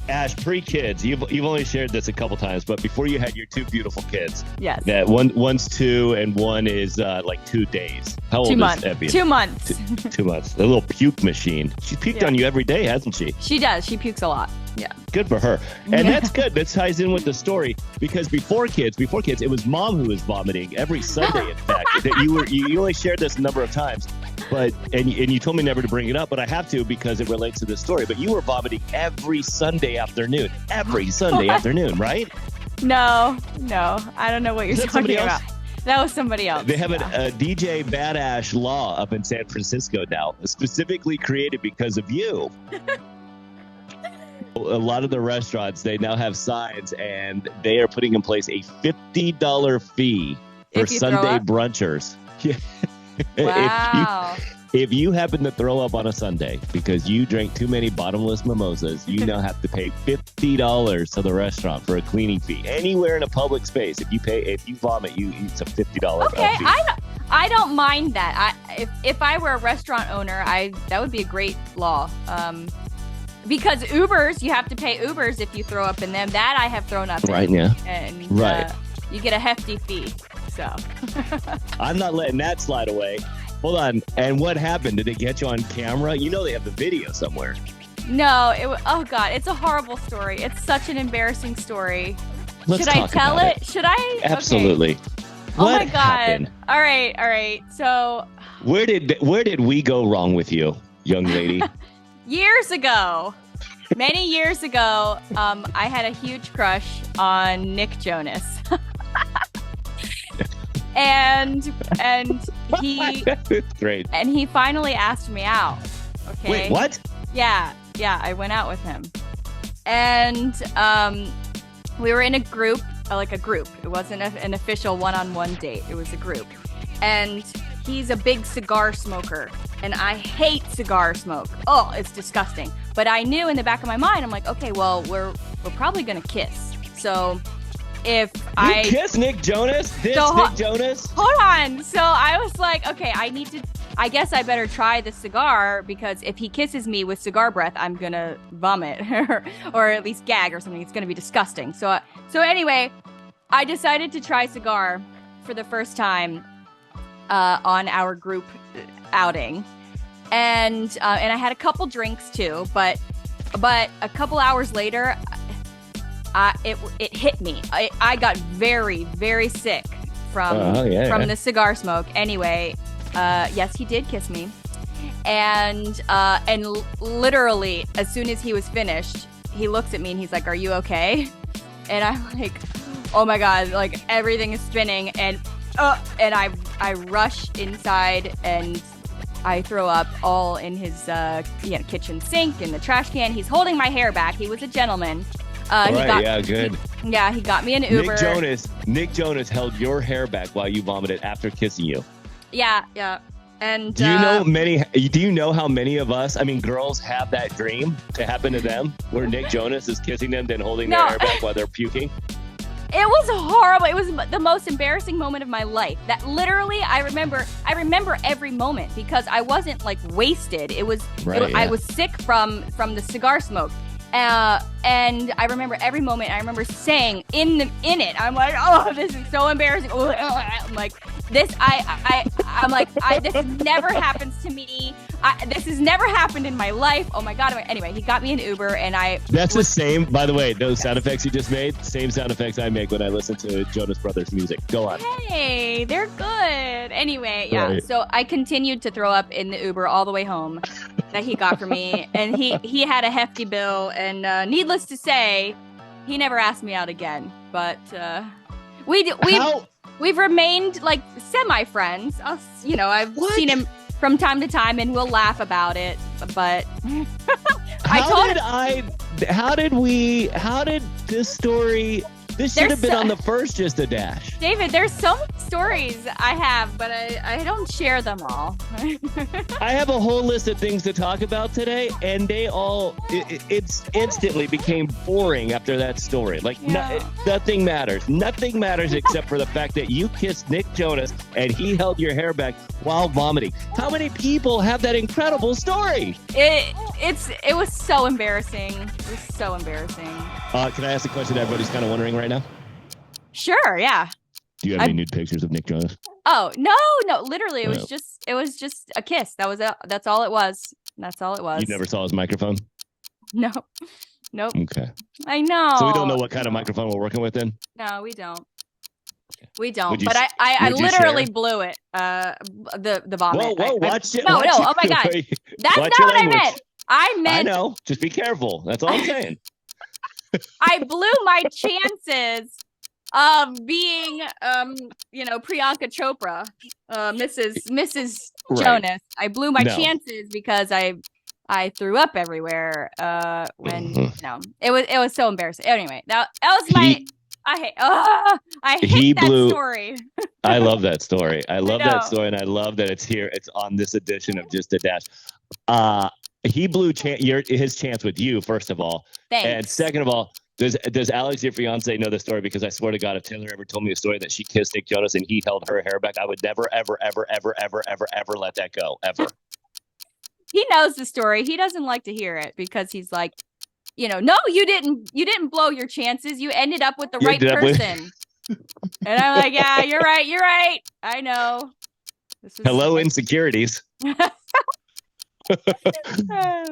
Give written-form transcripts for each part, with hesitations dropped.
Ash, pre-kids, you've only shared this a couple times, but before you had your two beautiful kids, yes, that one's 2 and one is like 2 days. How old is Evie? 2 months. 2 months. The little puke machine. She's puked on you every day, hasn't she? She does. She pukes a lot. Yeah. Good for her. And that's good. That ties in with the story because before kids, it was mom who was vomiting every Sunday. In fact, you only shared this a number of times, but and you told me never to bring it up, but I have to because it relates to this story. But you were vomiting every Sunday afternoon, right? No, I don't know what you're talking about. That was somebody else. They have a DJ Badash law up in San Francisco now, specifically created because of you. A lot of the restaurants, they now have signs, and they are putting in place a $50 fee for Sunday brunchers. Wow. If you happen to throw up on a Sunday because you drank too many bottomless mimosas, you now have to pay $50 to the restaurant for a cleaning fee. Anywhere in a public space, if you vomit, it's a $50 fee. Okay, I don't mind that. If I were a restaurant owner, that would be a great law. Because Ubers, you have to pay Ubers if you throw up in them. That I have thrown up in. Right, yeah. And you get a hefty fee. So I'm not letting that slide away. Hold on. And what happened? Did they get you on camera? You know they have the video somewhere. No, oh God, it's a horrible story. It's such an embarrassing story. Should I tell it? Should I? Absolutely. Okay. Oh my God. Happened? All right. So where did we go wrong with you, young lady? Many years ago, I had a huge crush on Nick Jonas. and he great. And he finally asked me out. Okay. Wait, what? Yeah, I went out with him. And we were in a group. It wasn't an official one-on-one date. It was a group. And he's a big cigar smoker, and I hate cigar smoke. Oh, it's disgusting. But I knew in the back of my mind, I'm like, okay, well, we're probably gonna kiss. So if I kiss Nick Jonas, Nick Jonas. Hold on. So I was like, okay, I guess I better try the cigar because if he kisses me with cigar breath, I'm gonna vomit or at least gag or something. It's gonna be disgusting. So anyway, I decided to try cigar for the first time on our group outing, and I had a couple drinks too, but a couple hours later, it hit me. I got very, very sick from the cigar smoke. Anyway, yes, he did kiss me, and literally as soon as he was finished, he looks at me and he's like, "Are you okay?" And I'm like, "Oh my God!" Like everything is spinning, and I rush inside and I throw up all in his kitchen sink in the trash can. He's holding my hair back. He was a gentleman. Good. He got me an Uber. Nick Jonas held your hair back while you vomited after kissing you. Yeah. And do you know how many of us, girls have that dream to happen to them where Nick Jonas is kissing them then holding their hair back while they're puking? It was horrible. It was the most embarrassing moment of my life. That literally, I remember every moment because I wasn't like wasted. I was sick from the cigar smoke. And I remember every moment. I remember saying in it, I'm like, oh, this is so embarrassing. I'm like, this never happens to me. This has never happened in my life. Oh my God. Anyway, he got me an Uber and That's the same, by the way, those sound effects you just made, same sound effects I make when I listen to Jonas Brothers music. Go on. Hey, they're good. Anyway, yeah. Right. So I continued to throw up in the Uber all the way home that he got for me. And he had a hefty bill. And needless to say, he never asked me out again. But we've remained like semi-friends. I've seen him from time to time, and we'll laugh about it. But how did this story This should have been on the first Just a Dash. David, there's so many stories I have, but I don't share them all. I have a whole list of things to talk about today, and they all it's instantly became boring after that story. Like nothing matters. Nothing matters except for the fact that you kissed Nick Jonas and he held your hair back while vomiting. How many people have that incredible story? It was so embarrassing. It was so embarrassing. Can I ask a question that everybody's kind of wondering right now? Sure, yeah. Do you have any nude pictures of Nick Jonas? Oh, no, literally it was just a kiss. That's all it was. That's all it was. You never saw his microphone? No. Nope. Okay. I know. So we don't know what kind of microphone we're working with then? No, we don't. We don't. But I literally blew it. The vomit. Whoa, watch it. No, oh my God. That's not what I meant. I know. Just be careful. That's all I'm saying. I blew my chances of being, Priyanka Chopra, Mrs. Jonas. I blew my chances because I threw up everywhere. It was so embarrassing. Anyway, that was my. I hate that story. I love that story. I love that story, and I love that it's here. It's on this edition of Just a Dash. He blew his chance with you, first of all. Thanks. And second of all, does Alex, your fiance, know the story? Because I swear to God, if Taylor ever told me a story that she kissed Nick Jonas and he held her hair back, I would never, ever, ever, ever, ever, ever, ever let that go. Ever. He knows the story. He doesn't like to hear it because he's like, no, you didn't blow your chances. You ended up with the right person. And I'm like, yeah, you're right. I know. Hello, insecurities.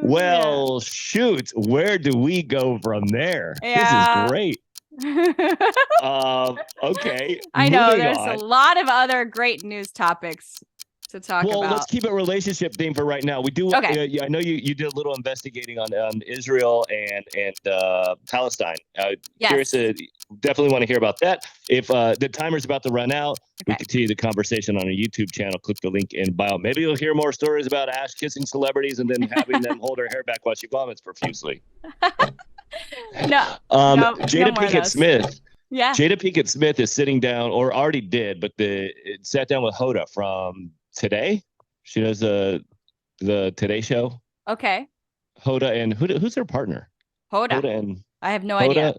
Well, shoot, where do we go from there? Yeah. This is great. Okay. I know there's a lot of other great news topics to talk about. Well, let's keep a relationship theme for right now. We do. Okay. I know you did a little investigating on Israel and Palestine. Yes. Curious to definitely want to hear about that. If the timer's about to run out, we continue the conversation on our YouTube channel. Click the link in bio. Maybe you'll hear more stories about Ash kissing celebrities and then having them hold her hair back while she vomits profusely. Jada Pinkett Smith. Yeah. Jada Pinkett Smith is sitting down, or already did, but it sat down with Hoda from Today. She does the Today Show. Okay. Hoda and who's her partner? Hoda and I have no idea.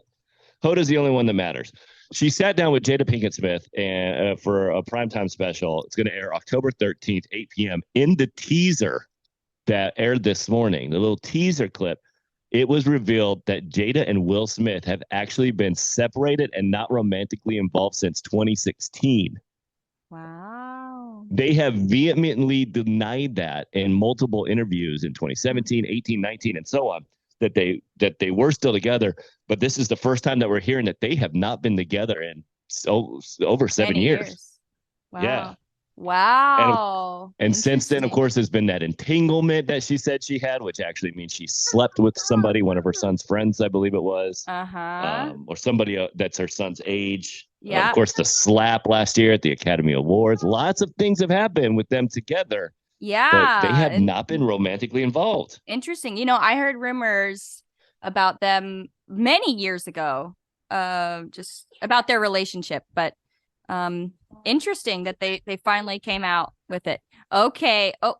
Hoda's the only one that matters. She sat down with Jada Pinkett Smith and for a primetime special. It's going to air October 13th, 8 p.m. In the teaser that aired this morning, the little teaser clip, it was revealed that Jada and Will Smith have actually been separated and not romantically involved since 2016. Wow. They have vehemently denied that in multiple interviews in 2017, 18, 19, and so on, that they were still together. But this is the first time that we're hearing that they have not been together in over 7 years. Wow. Yeah. Wow. And since then, of course, there's been that entanglement that she said she had, which actually means she slept with somebody, one of her son's friends, I believe it was. Or somebody that's her son's age. Yeah. Of course, the slap last year at the Academy Awards. Lots of things have happened with them together. Yeah. But they have not been romantically involved. Interesting. I heard rumors about them many years ago, just about their relationship. But interesting that they finally came out with it. Okay. Oh,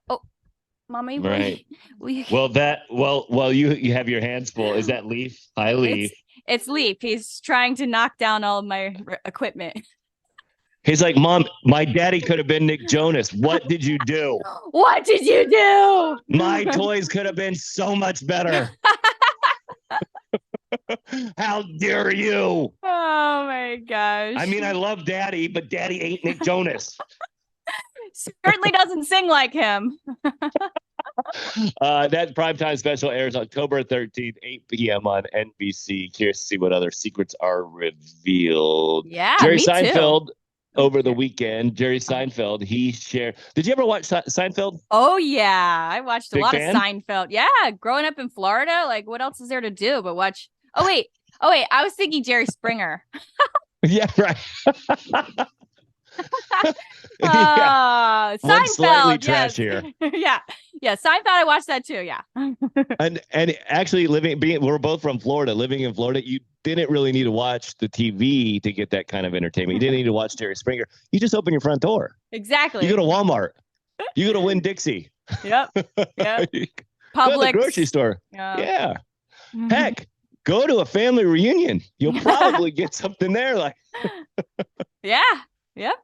mommy. Right. Well, you have your hands full. Is that Leaf? Hi, Leaf. It's Leaf. He's trying to knock down all my equipment. He's like, Mom, my daddy could have been Nick Jonas. What did you do? What did you do? My toys could have been so much better. How dare you? Oh my gosh. I mean, I love Daddy, but Daddy ain't Nick Jonas. Certainly doesn't sing like him. That primetime special airs October 13th, 8 p.m. on NBC. Curious to see what other secrets are revealed. Yeah, Jerry me Seinfeld too. Over the weekend. Jerry Seinfeld, he shared. Did you ever watch Seinfeld? Oh, yeah. I watched a lot fan? of Seinfeld. Yeah. Growing up in Florida, like what else is there to do but watch? Oh, wait. I was thinking Jerry Springer. Yeah, right. One slightly Seinfeld, yes. trashier. Yeah, Seinfeld, I watched that too, yeah. And actually we're both from Florida. Living in Florida, you didn't really need to watch the TV to get that kind of entertainment. You didn't need to watch Jerry Springer. You just open your front door. You Exactly. go to Walmart. You go to Winn-Dixie. Yep. Yep. Go to the Publix. grocery store. Yeah. Yeah. Heck, go to a family reunion. You'll probably get something there. Like, yeah. Yep.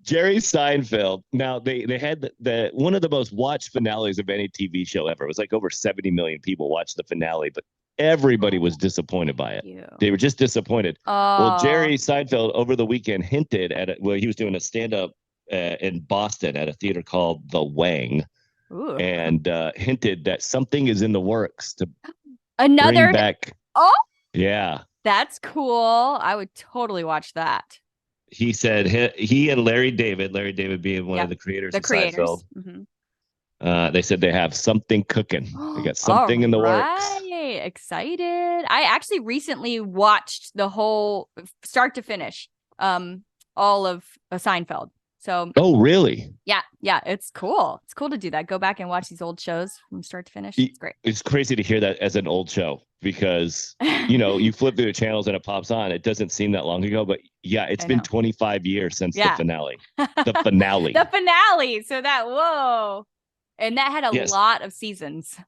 Jerry Seinfeld. Now they had the one of the most watched finales of any TV show ever. It was like over 70 million people watched the finale, but everybody was disappointed by it. They were just disappointed. Well, Jerry Seinfeld over the weekend hinted at it. Well, he was doing a stand-up in Boston at a theater called The Wang. Ooh. And hinted that something is in the works to bring back. Oh, yeah, that's cool. I would totally watch that. He said he and Larry David being one of the creators of Seinfeld. Mm-hmm. They said they have something cooking. They got something in the works. Excited. I actually recently watched the whole start to finish, all of Seinfeld. So, oh, really? Yeah. It's cool. It's cool to do that. Go back and watch these old shows from start to finish. It's great. It's crazy to hear that as an old show because, you flip through the channels and it pops on. It doesn't seem that long ago, but yeah, it's been 25 years since the finale. The finale. The finale. So whoa. And that had a lot of seasons.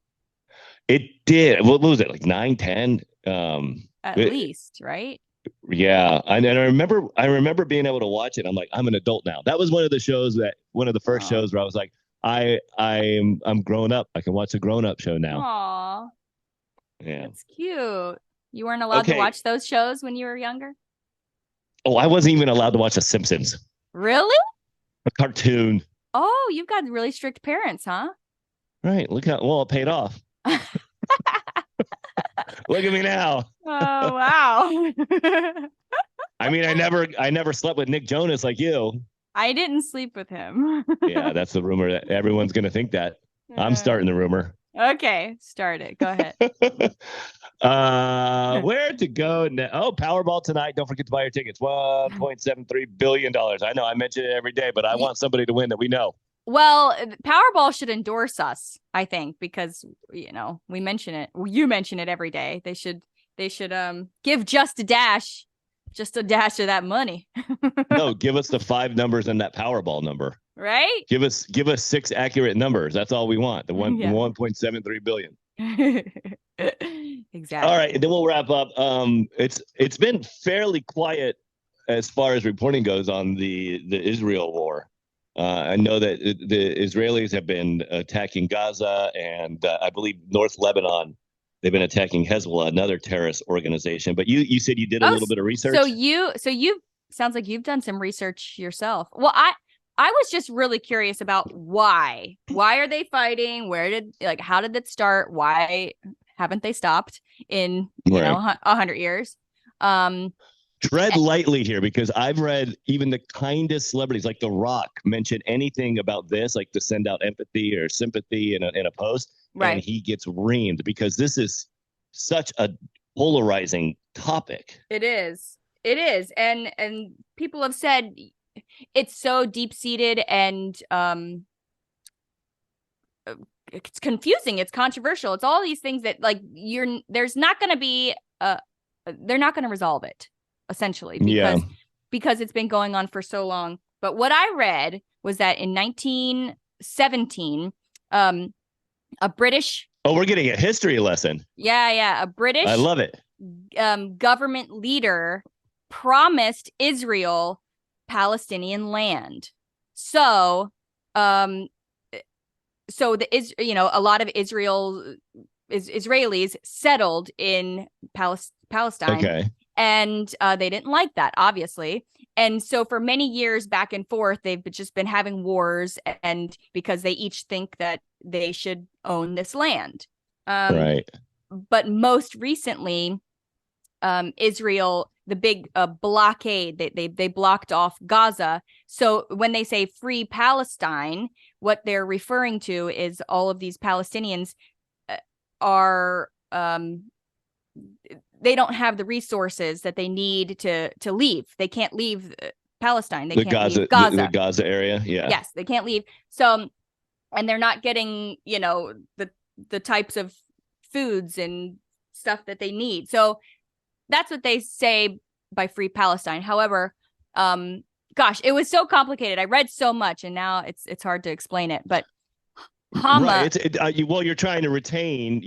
It did. What was it? Like 9, 10? At least, right? Yeah, and I remember being able to watch it. I'm like, I'm an adult now. That was one of the first shows where I was like, I'm grown up. I can watch a grown up show now. Aw, yeah, that's cute. You weren't allowed to watch those shows when you were younger? Oh, I wasn't even allowed to watch The Simpsons. Really? A cartoon. Oh, you've got really strict parents, huh? Right. Look how well it paid off. Look at me now. Oh, wow. I mean, I never slept with Nick Jonas like you. I didn't sleep with him. Yeah, that's the rumor that everyone's going to think that. I'm starting the rumor. Okay, start it. Go ahead. Where to go now? Oh, Powerball tonight. Don't forget to buy your tickets. $1.73 billion. I know I mention it every day, but I want somebody to win that we know. Well, Powerball should endorse us, I think, because we mention it. You mention it every day. They should give just a dash of that money. No, give us the 5 numbers and that Powerball number. Right? Give us 6 accurate numbers. That's all we want. The 1.73 billion. Exactly. All right, and then we'll wrap up. It's been fairly quiet as far as reporting goes on the Israel war. I know that the Israelis have been attacking Gaza and I believe North Lebanon. They've been attacking Hezbollah, another terrorist organization. But you said you did a little bit of research. So you sounds like you've done some research yourself. Well, I was just really curious about why. Why are they fighting? How did it start? Why haven't they stopped in 100 years? Tread lightly here because I've read even the kindest celebrities like The Rock mention anything about this, like to send out empathy or sympathy in a post, and he gets reamed because this is such a polarizing topic. It is, and people have said it's so deep seated and it's confusing, it's controversial, it's all these things that there's not going to be they're not going to resolve it. Essentially, because it's been going on for so long. But what I read was that in 1917, a British... Oh, we're getting a history lesson. Yeah. A British... I love it. Government leader promised Israel Palestinian land. So, a lot of Israelis settled in Palestine. Okay. And they didn't like that, obviously. And so for many years back and forth, they've just been having wars, and because they each think that they should own this land. Right. But most recently, Israel, the big blockade, they blocked off Gaza. So when they say free Palestine, what they're referring to is all of these Palestinians are... they don't have the resources that they need to leave. They can't leave Palestine. They The can't Gaza, leave Gaza. the Gaza area. Yeah. Yes, they can't leave. So, and they're not getting, the types of foods and stuff that they need. So that's what they say by Free Palestine. However, gosh, it was so complicated. I read so much, and now it's hard to explain it. But Right. Well, you're trying to retain,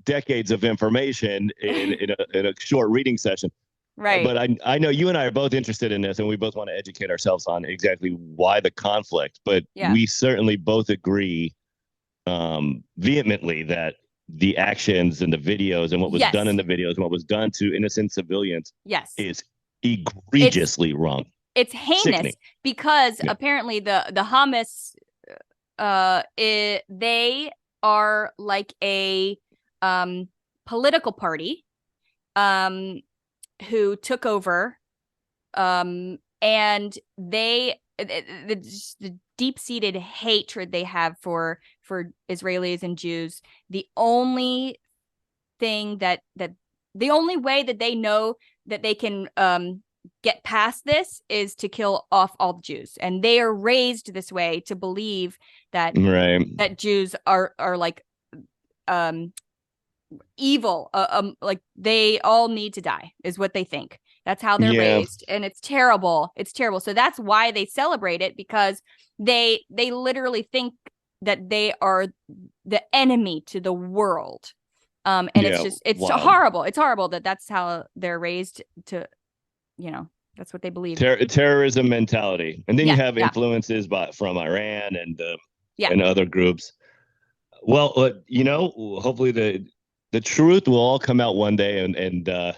decades of information in a short reading session. Right. But I know you and I are both interested in this, and we both want to educate ourselves on exactly why the conflict. But we certainly both agree vehemently that the actions and the videos and what was done in the videos and what was done to innocent civilians is egregiously wrong. It's heinous. Sickening. Because apparently the Hamas, they are like a political party who took over, and the deep-seated hatred they have for Israelis and Jews. The only thing the only way that they know that they can get past this is to kill off all the Jews, and they are raised this way to believe that that Jews are like evil, like they all need to die is what they think. That's how they're raised, and it's terrible. It's terrible. So that's why they celebrate it, because they literally think that they are the enemy to the world. And it's horrible. It's horrible that's how they're raised to, that's what they believe. Terrorism mentality. And then you have influences from Iran and other groups. Well, hopefully the truth will all come out one day, and in the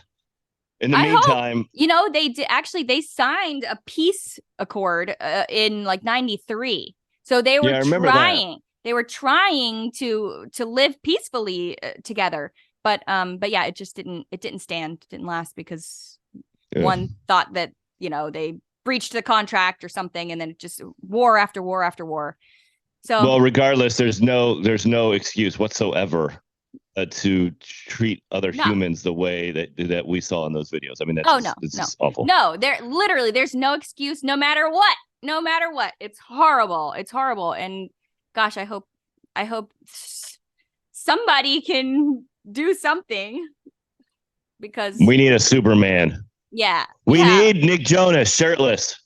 meantime, they signed a peace accord in like 93. So they were trying to live peacefully together, but it just didn't last, because one thought that they breached the contract or something, and then just war after war after war. So, well, regardless, there's no excuse whatsoever to treat other humans the way that we saw in those videos. I mean, that's awful. No, there's no excuse, no matter what. No matter what. It's horrible. It's horrible. And gosh, I hope somebody can do something, because we need a Superman. Yeah. We need Nick Jonas shirtless,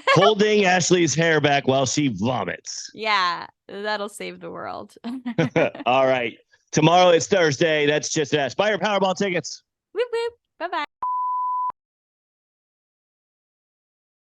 holding Ashley's hair back while she vomits. Yeah, that'll save the world. All right. Tomorrow is Thursday. That's just us. Buy your Powerball tickets. Whoop, whoop. Bye-bye.